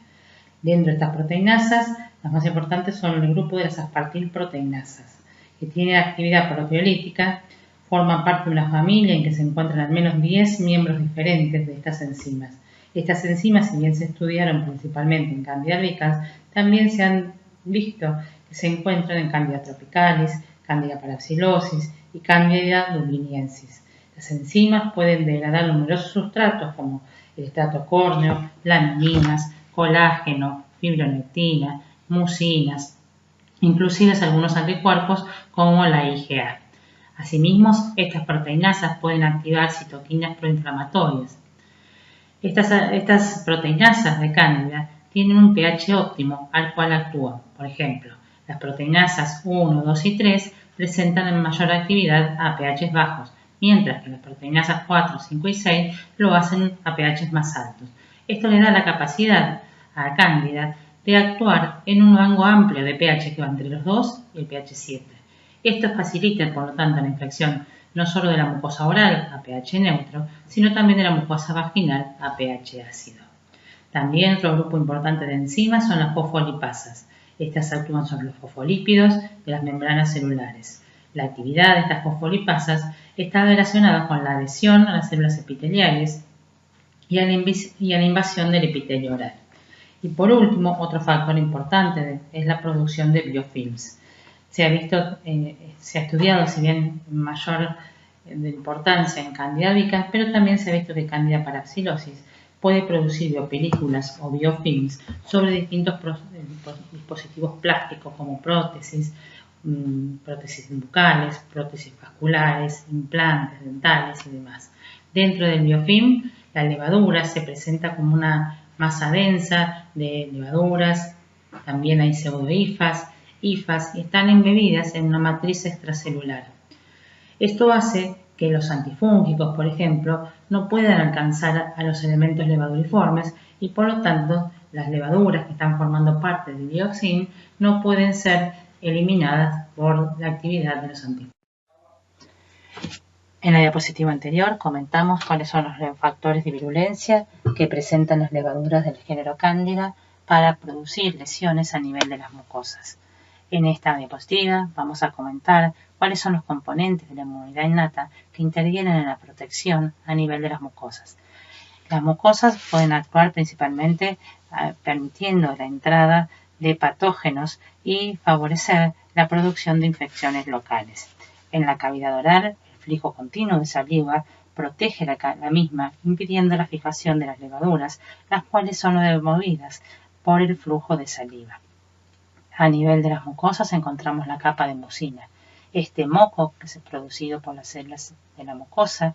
Dentro de estas proteinasas, las más importantes son el grupo de las aspartilproteinasas, que tienen actividad proteolítica, forman parte de una familia en que se encuentran al menos 10 miembros diferentes de estas enzimas. Estas enzimas, si bien se estudiaron principalmente en Candida albicans, también se han visto que se encuentran en Candida tropicalis, Candida parapsilosis y Candida dubliniensis. Las enzimas pueden degradar numerosos sustratos como el estrato córneo, lamininas, colágeno, fibronectina, mucinas, inclusive algunos anticuerpos como la IgA. Asimismo, estas proteinasas pueden activar citoquinas proinflamatorias. Estas proteinasas de cándida tienen un pH óptimo al cual actúan. Por ejemplo, las proteinasas 1, 2 y 3 presentan mayor actividad a pH bajos, mientras que las proteinasas 4, 5 y 6 lo hacen a pH más altos. Esto le da la capacidad a la cándida de actuar en un rango amplio de pH que va entre los 2 y el pH 7. Esto facilita, por lo tanto, la infección no solo de la mucosa oral a pH neutro, sino también de la mucosa vaginal a pH ácido. También otro grupo importante de enzimas son las fosfolipasas. Estas actúan sobre los fosfolípidos de las membranas celulares. La actividad de estas fosfolipasas está relacionada con la adhesión a las células epiteliales y a la invasión del epitelio oral. Y por último, otro factor importante es la producción de biofilms. Se ha estudiado, si bien mayor de importancia en Candida albicans, pero también se ha visto que Candida parapsilosis puede producir biopelículas o biofilms sobre distintos dispositivos plásticos como prótesis bucales, prótesis vasculares, implantes dentales y demás. Dentro del biofilm, la levadura se presenta como una masa densa de levaduras, también hay pseudohifas, hifas y están embebidas en una matriz extracelular. Esto hace que los antifúngicos, por ejemplo, no puedan alcanzar a los elementos levaduriformes y por lo tanto las levaduras que están formando parte del dioxin no pueden ser eliminadas por la actividad de los antifúngicos. En la diapositiva anterior comentamos cuáles son los factores de virulencia que presentan las levaduras del género Candida para producir lesiones a nivel de las mucosas. En esta diapositiva vamos a comentar cuáles son los componentes de la inmunidad innata que intervienen en la protección a nivel de las mucosas. Las mucosas pueden actuar principalmente permitiendo la entrada de patógenos y favorecer la producción de infecciones locales. En la cavidad oral, el flujo continuo de saliva protege la misma, impidiendo la fijación de las levaduras, las cuales son removidas por el flujo de saliva. A nivel de las mucosas encontramos la capa de mucina. Este moco, que es producido por las células de la mucosa,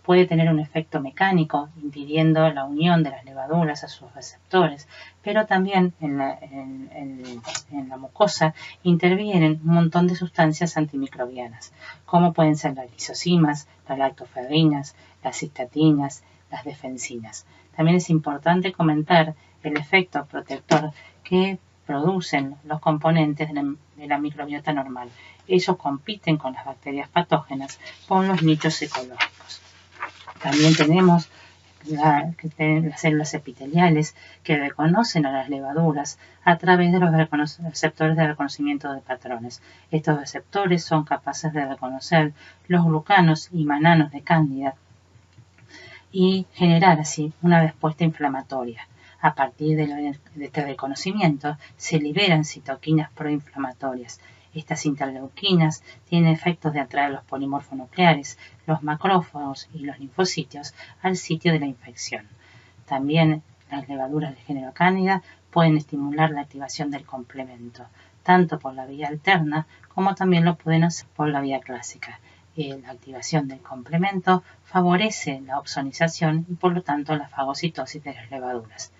puede tener un efecto mecánico, impidiendo la unión de las levaduras a sus receptores, pero también en la mucosa intervienen un montón de sustancias antimicrobianas, como pueden ser las lisocimas, las lactoferrinas, las cistatinas, las defensinas. También es importante comentar el efecto protector que producen los componentes de la microbiota normal. Ellos compiten con las bacterias patógenas por los nichos ecológicos. También tenemos las células epiteliales que reconocen a las levaduras a través de los receptores de reconocimiento de patrones. Estos receptores son capaces de reconocer los glucanos y mananos de Cándida y generar así una respuesta inflamatoria. A partir de este reconocimiento se liberan citoquinas proinflamatorias. Estas interleuquinas tienen efectos de atraer los polimorfonucleares, los macrófagos y los linfocitos al sitio de la infección. También las levaduras del género Cándida pueden estimular la activación del complemento, tanto por la vía alterna como también lo pueden hacer por la vía clásica. La activación del complemento favorece la opsonización y por lo tanto la fagocitosis de las levaduras.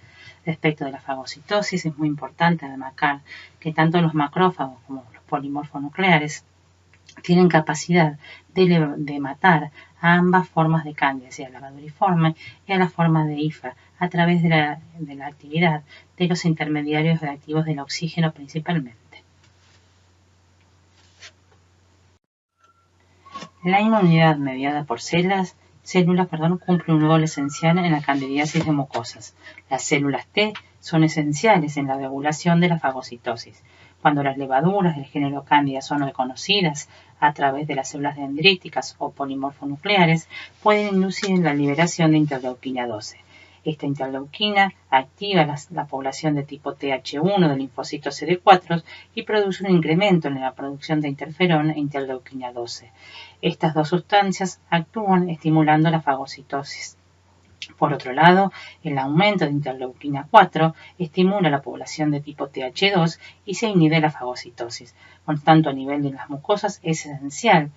Respecto de la fagocitosis es muy importante remarcar que tanto los macrófagos como los polimorfonucleares tienen capacidad de matar a ambas formas de Cándida, sea la levaduriforme y a la forma de hifa, a través de la actividad de los intermediarios reactivos del oxígeno principalmente. La inmunidad mediada por células cumple un rol esencial en la candidiasis de mucosas. Las células T son esenciales en la regulación de la fagocitosis. Cuando las levaduras del género Cándida son reconocidas a través de las células dendríticas o polimorfonucleares, pueden inducir la liberación de interleuquina 12. Esta interleuquina activa la población de tipo Th1 del linfocito CD4 y produce un incremento en la producción de interferón e interleuquina 12. Estas dos sustancias actúan estimulando la fagocitosis. Por otro lado, el aumento de interleuquina 4 estimula la población de tipo Th2 y se inhibe la fagocitosis. Por tanto, a nivel de las mucosas es esencial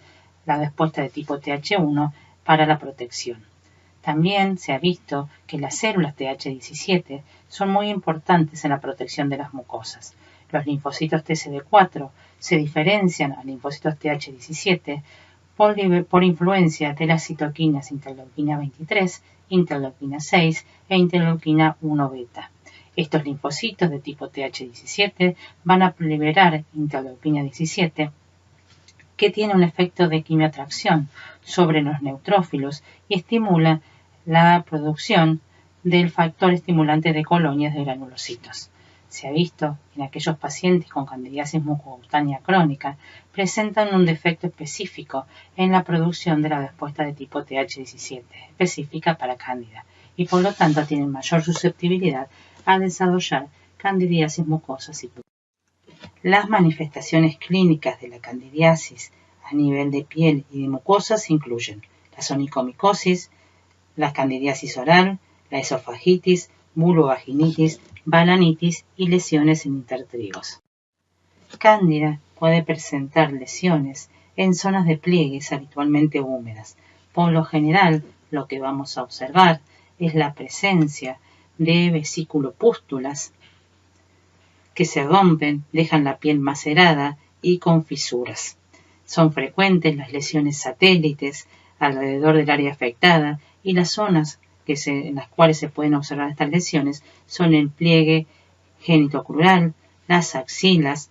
la respuesta de tipo Th1 para la protección. También se ha visto que las células Th17 son muy importantes en la protección de las mucosas. Los linfocitos TCD4 se diferencian a linfocitos Th17 por influencia de las citoquinas interleuquina 23, interleuquina 6 e interleuquina 1 beta. Estos linfocitos de tipo Th17 van a liberar interleuquina 17 que tiene un efecto de quimioatracción sobre los neutrófilos y estimula la producción del factor estimulante de colonias de granulocitos. Se ha visto en aquellos pacientes con candidiasis mucocutánea crónica presentan un defecto específico en la producción de la respuesta de tipo TH17 específica para cándida y por lo tanto tienen mayor susceptibilidad a desarrollar candidiasis mucosas y Las manifestaciones clínicas de la candidiasis a nivel de piel y de mucosas incluyen la onicomicosis, la candidiasis oral, la esofagitis, vulvovaginitis, balanitis y lesiones en intertrigos. Cándida puede presentar lesiones en zonas de pliegues habitualmente húmedas. Por lo general, lo que vamos a observar es la presencia de vesículopústulas que se rompen, dejan la piel macerada y con fisuras. Son frecuentes las lesiones satélites alrededor del área afectada y las zonas en las cuales se pueden observar estas lesiones son el pliegue genitocrural, las axilas,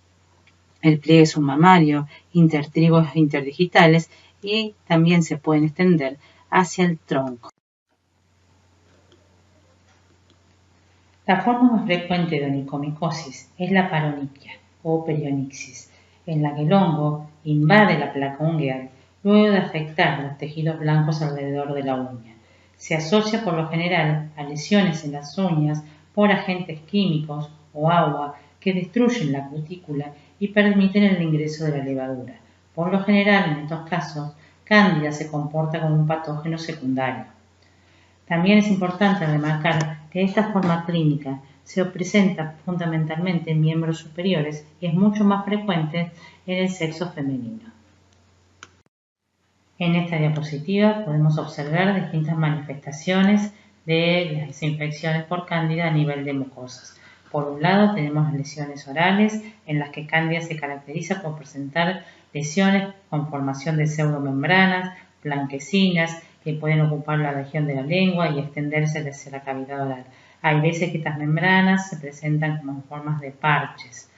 el pliegue submamario, intertrigos interdigitales y también se pueden extender hacia el tronco. La forma más frecuente de onicomicosis es la paronychia o perionixis, en la que el hongo invade la placa ungueal luego de afectar los tejidos blancos alrededor de la uña. Se asocia por lo general a lesiones en las uñas por agentes químicos o agua que destruyen la cutícula y permiten el ingreso de la levadura. Por lo general, en estos casos, Cándida se comporta como un patógeno secundario. También es importante remarcar que esta forma clínica se presenta fundamentalmente en miembros superiores y es mucho más frecuente en el sexo femenino. En esta diapositiva podemos observar distintas manifestaciones de las infecciones por cándida a nivel de mucosas. Por un lado tenemos las lesiones orales, en las que cándida se caracteriza por presentar lesiones con formación de pseudomembranas blanquecinas que pueden ocupar la región de la lengua y extenderse hacia la cavidad oral. Hay veces que estas membranas se presentan como en formas de parches.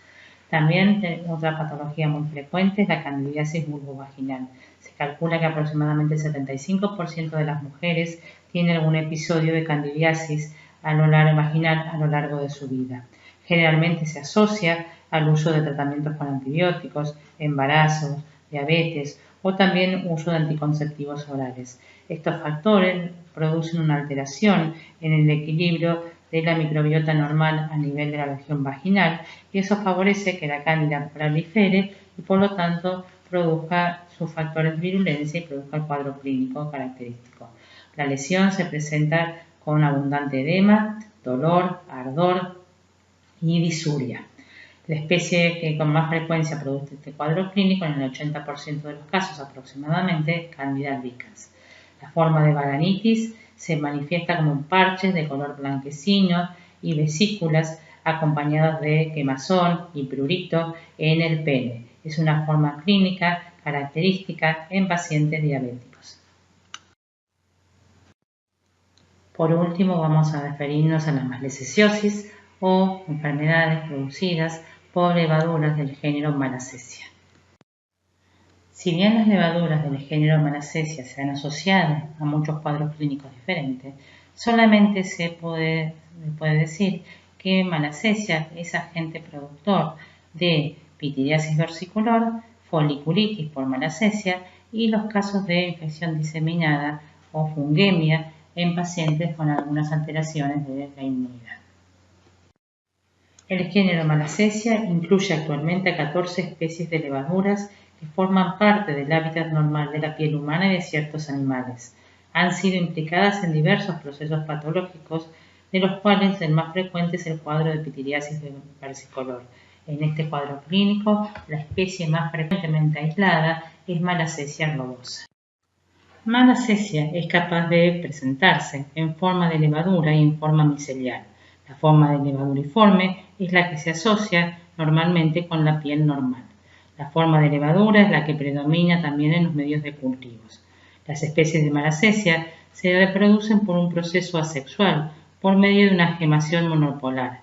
También otra patología muy frecuente es la candidiasis vulvovaginal. Se calcula que aproximadamente el 75% de las mujeres tienen algún episodio de candidiasis vaginal a lo largo de su vida. Generalmente se asocia al uso de tratamientos con antibióticos, embarazos, diabetes o también uso de anticonceptivos orales. Estos factores producen una alteración en el equilibrio de la microbiota normal a nivel de la región vaginal y eso favorece que la cándida prolifere y por lo tanto produzca sus factores de virulencia y produzca el cuadro clínico característico. La lesión se presenta con abundante edema, dolor, ardor y disuria. La especie que con más frecuencia produce este cuadro clínico, en el 80% de los casos aproximadamente, Candida albicans. La forma de balanitis se manifiesta como parches de color blanquecino y vesículas acompañadas de quemazón y prurito en el pene. Es una forma clínica característica en pacientes diabéticos. Por último, vamos a referirnos a la malecesiosis o enfermedades producidas por levaduras del género Malassezia. Si bien las levaduras del género Malassezia se han asociado a muchos cuadros clínicos diferentes, solamente se puede decir que Malassezia es agente productor de pityriasis versicolor, foliculitis por Malassezia y los casos de infección diseminada o fungemia en pacientes con algunas alteraciones de la inmunidad. El género Malassezia incluye actualmente a 14 especies de levaduras que forman parte del hábitat normal de la piel humana y de ciertos animales. Han sido implicadas en diversos procesos patológicos, de los cuales el más frecuente es el cuadro de pityriasis versicolor. En este cuadro clínico, la especie más frecuentemente aislada es Malassezia globosa. Malassezia es capaz de presentarse en forma de levadura y en forma micelial. La forma de levaduriforme es la que se asocia normalmente con la piel normal. La forma de levadura es la que predomina también en los medios de cultivos. Las especies de Malassezia se reproducen por un proceso asexual, por medio de una gemación monopolar.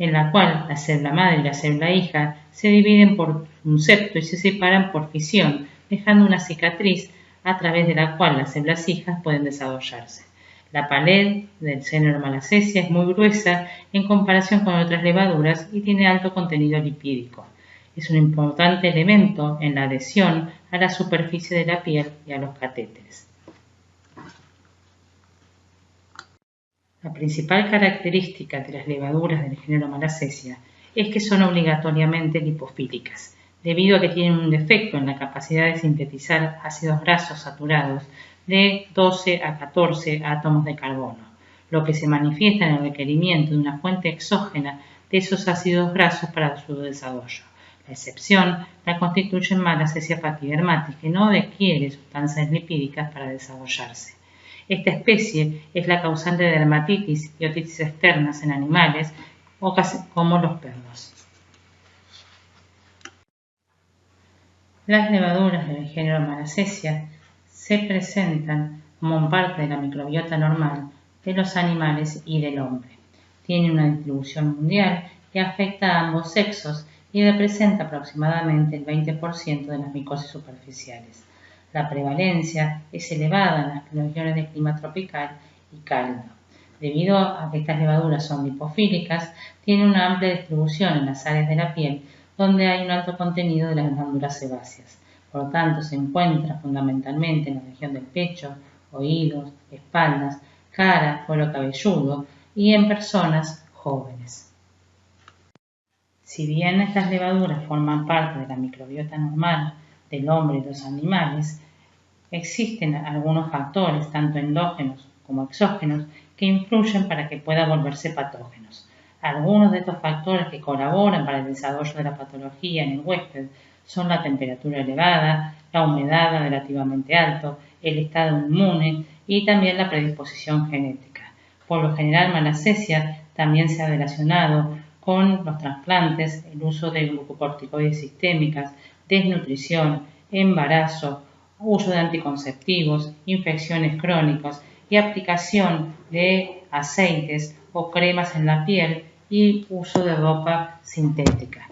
en la cual la célula madre y la célula hija se dividen por un septo y se separan por fisión, dejando una cicatriz a través de la cual las células hijas pueden desarrollarse. La pared del seno de Malassezia es muy gruesa en comparación con otras levaduras y tiene alto contenido lipídico. Es un importante elemento en la adhesión a la superficie de la piel y a los catéteres. La principal característica de las levaduras del género Malassezia es que son obligatoriamente lipofílicas, debido a que tienen un defecto en la capacidad de sintetizar ácidos grasos saturados de 12 a 14 átomos de carbono, lo que se manifiesta en el requerimiento de una fuente exógena de esos ácidos grasos para su desarrollo. La excepción la constituye Malassezia pachydermatis, que no requiere sustancias lipídicas para desarrollarse. Esta especie es la causante de dermatitis y otitis externas en animales, como los perros. Las levaduras del género Malassezia se presentan como parte de la microbiota normal de los animales y del hombre. Tiene una distribución mundial que afecta a ambos sexos y representa aproximadamente el 20% de las micosis superficiales. La prevalencia es elevada en las regiones de clima tropical y cálido. Debido a que estas levaduras son lipofílicas, tienen una amplia distribución en las áreas de la piel donde hay un alto contenido de las glándulas sebáceas. Por lo tanto, se encuentra fundamentalmente en la región del pecho, oídos, espaldas, cara, cuero cabelludo y en personas jóvenes. Si bien estas levaduras forman parte de la microbiota normal del hombre y los animales, existen algunos factores, tanto endógenos como exógenos, que influyen para que puedan volverse patógenos. Algunos de estos factores que colaboran para el desarrollo de la patología en el huésped son la temperatura elevada, la humedad relativamente alta, el estado inmune y también la predisposición genética. Por lo general, Malassezia también se ha relacionado con los trasplantes, el uso de glucocorticoides sistémicas, desnutrición, embarazo, uso de anticonceptivos, infecciones crónicas y aplicación de aceites o cremas en la piel y uso de ropa sintética.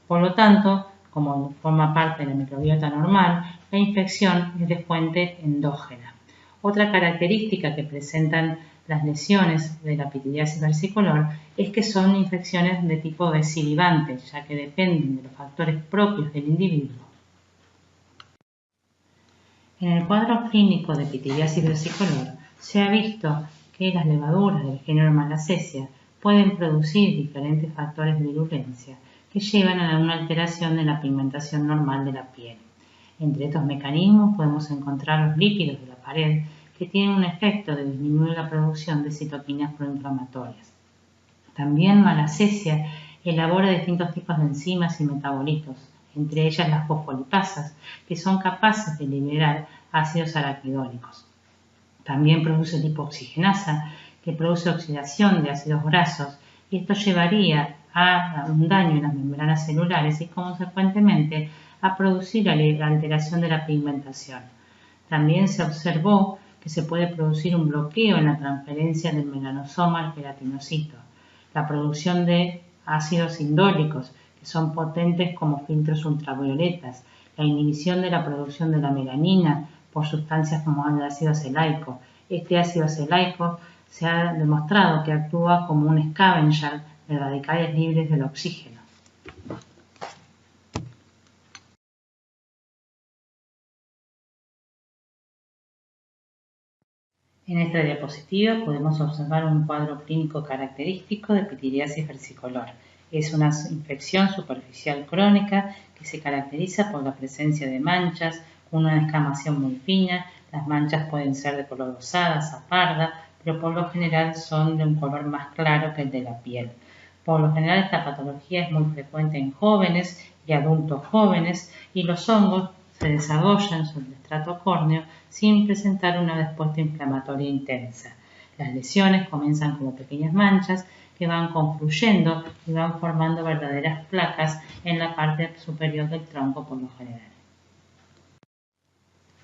Por lo tanto, como forma parte de la microbiota normal, la infección es de fuente endógena. Otra característica que presentan las lesiones de la pityriasis versicolor es que son infecciones de tipo recidivante, ya que dependen de los factores propios del individuo. En el cuadro clínico de pityriasis versicolor se ha visto que las levaduras del género Malassezia pueden producir diferentes factores de virulencia que llevan a una alteración de la pigmentación normal de la piel. Entre estos mecanismos podemos encontrar los lípidos de la pared, que tienen un efecto de disminuir la producción de citoquinas proinflamatorias. También Malassezia elabora distintos tipos de enzimas y metabolitos, entre ellas las fosfolipasas, que son capaces de liberar ácidos araquidónicos. También produce lipoxigenasa, que produce oxidación de ácidos grasos, y esto llevaría a un daño en las membranas celulares y consecuentemente a producir la alteración de la pigmentación. También se observó que se puede producir un bloqueo en la transferencia del melanosoma al queratinocito, la producción de ácidos indólicos, que son potentes como filtros ultravioletas, la inhibición de la producción de la melanina por sustancias como el ácido acelaico. Este ácido acelaico se ha demostrado que actúa como un scavenger de radicales libres del oxígeno. En esta diapositiva podemos observar un cuadro clínico característico de pityriasis versicolor. Es una infección superficial crónica que se caracteriza por la presencia de manchas con una descamación muy fina. Las manchas pueden ser de color rosada a parda, pero por lo general son de un color más claro que el de la piel. Por lo general esta patología es muy frecuente en jóvenes y adultos jóvenes y los hongos se desarrollan sobre el estrato córneo sin presentar una respuesta inflamatoria intensa. Las lesiones comienzan como pequeñas manchas que van confluyendo y van formando verdaderas placas en la parte superior del tronco por lo general.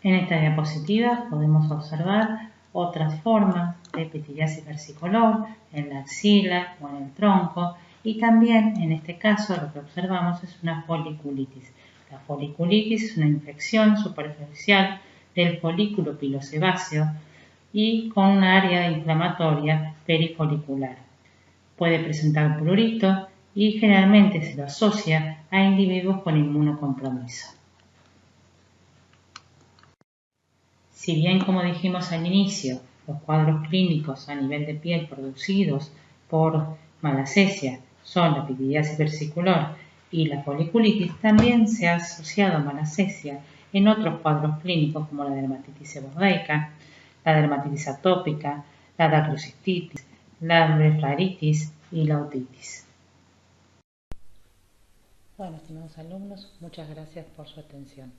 En esta diapositiva podemos observar otras formas de pityriasis versicolor en la axila o en el tronco Y también, en este caso, lo que observamos es una foliculitis. La foliculitis es una infección superficial del folículo pilosebáceo y con una área inflamatoria perifolicular. Puede presentar prurito y generalmente se lo asocia a individuos con inmunocompromiso. Si bien, como dijimos al inicio, los cuadros clínicos a nivel de piel producidos por malacesia son la pityriasis versicolor y la foliculitis, también se ha asociado a malacesia en otros cuadros clínicos como la dermatitis seborreica, la dermatitis atópica, la dacrocistitis, la blefaritis y la otitis. Bueno, estimados alumnos, muchas gracias por su atención.